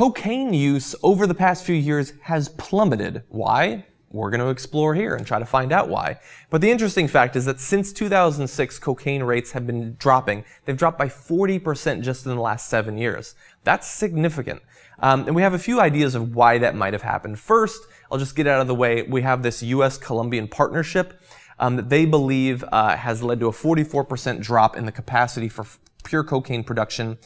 cocaine use over the past few years has plummeted. Why? We're going to explore here and try to find out why. But the interesting fact is that since 2006, cocaine rates have been dropping. They've dropped by 40% just in the last 7 years. That's significant. And we have a few ideas of why that might have happened. First, I'll just get out of the way. We have this U.S.-Colombian partnership that they believe has led to a 44% drop in the capacity for pure cocaine production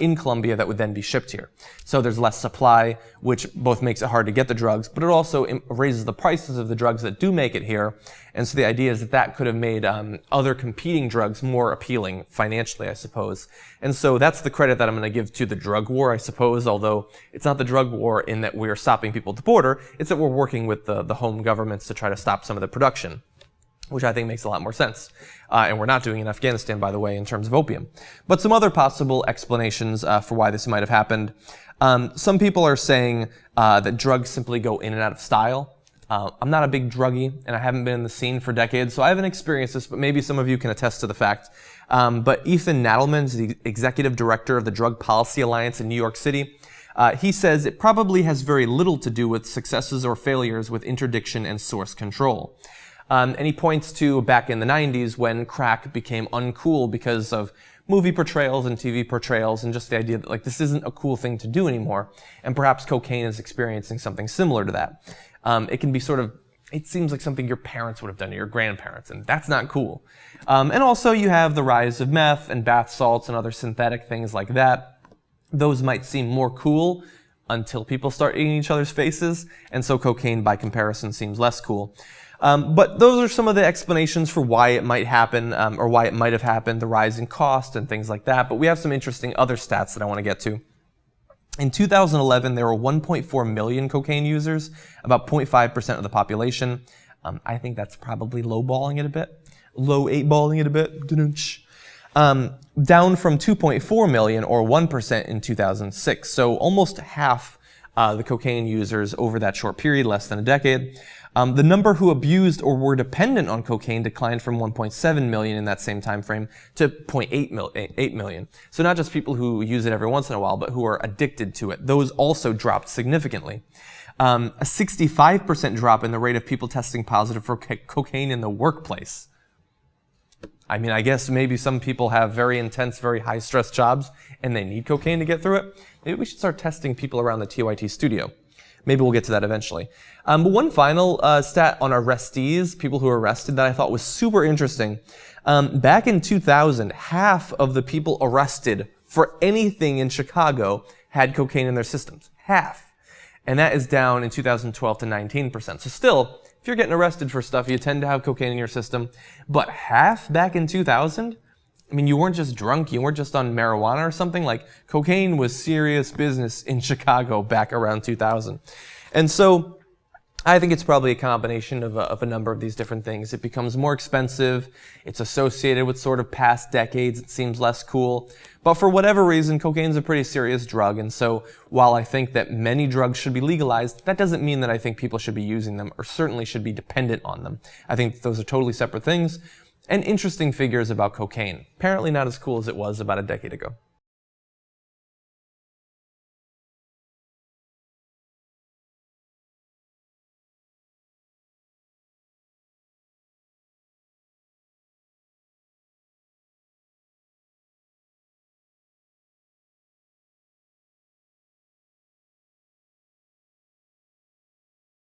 in Colombia that would then be shipped here. So there's less supply, which both makes it hard to get the drugs, but it also raises the prices of the drugs that do make it here. And so the idea is that that could have made other competing drugs more appealing financially, I suppose. And so that's the credit that I'm going to give to the drug war, I suppose, although it's not the drug war in that we're stopping people at the border, it's that we're working with the home governments to try to stop some of the production, which I think makes a lot more sense. And we're not doing in Afghanistan, by the way, in terms of opium. But some other possible explanations for why this might have happened. Some people are saying that drugs simply go in and out of style. I'm not a big druggie, and I haven't been in the scene for decades, so I haven't experienced this, but maybe some of you can attest to the fact. But Ethan Nadelman's the executive director of the Drug Policy Alliance in New York City. He says it probably has very little to do with successes or failures with interdiction and source control. And he points to back in the 90s when crack became uncool because of movie portrayals and TV portrayals and just the idea that like this isn't a cool thing to do anymore. And perhaps cocaine is experiencing something similar to that. It can be sort of, it seems like something your parents would have done to your grandparents, and that's not cool. And also you have the rise of meth and bath salts and other synthetic things like that. Those might seem more cool until people start eating each other's faces, and so cocaine by comparison seems less cool. But those are some of the explanations for why it might happen, or why it might have happened, the rise in cost and things like that. But we have some interesting other stats that I want to get to. In 2011, there were 1.4 million cocaine users, about 0.5% of the population. I think that's probably lowballing it a bit. Low eight-balling it a bit. Down from 2.4 million, or 1% in 2006. So almost half the cocaine users over that short period, less than a decade. The number who abused or were dependent on cocaine declined from 1.7 million in that same time frame to 0.8 million. So not just people who use it every once in a while, but who are addicted to it. Those also dropped significantly. A 65% drop in the rate of people testing positive for cocaine in the workplace. I mean, I guess maybe some people have very intense, very high-stress jobs, and they need cocaine to get through it. Maybe we should start testing people around the TYT studio. Maybe we'll get to that eventually. But one final stat on arrestees, people who were arrested, that I thought was super interesting. Back in 2000, half of the people arrested for anything in Chicago had cocaine in their systems. Half. And that is down in 2012 to 19%. So still, if you're getting arrested for stuff, you tend to have cocaine in your system. But half back in 2000? I mean, you weren't just drunk, you weren't just on marijuana or something. Like, cocaine was serious business in Chicago back around 2000. And so, I think it's probably a combination of a number of these different things. It becomes more expensive, it's associated with sort of past decades, it seems less cool. But for whatever reason, cocaine's a pretty serious drug, and so while I think that many drugs should be legalized, that doesn't mean that I think people should be using them, or certainly should be dependent on them. I think those are totally separate things. And interesting figures about cocaine. Apparently not as cool as it was about a decade ago.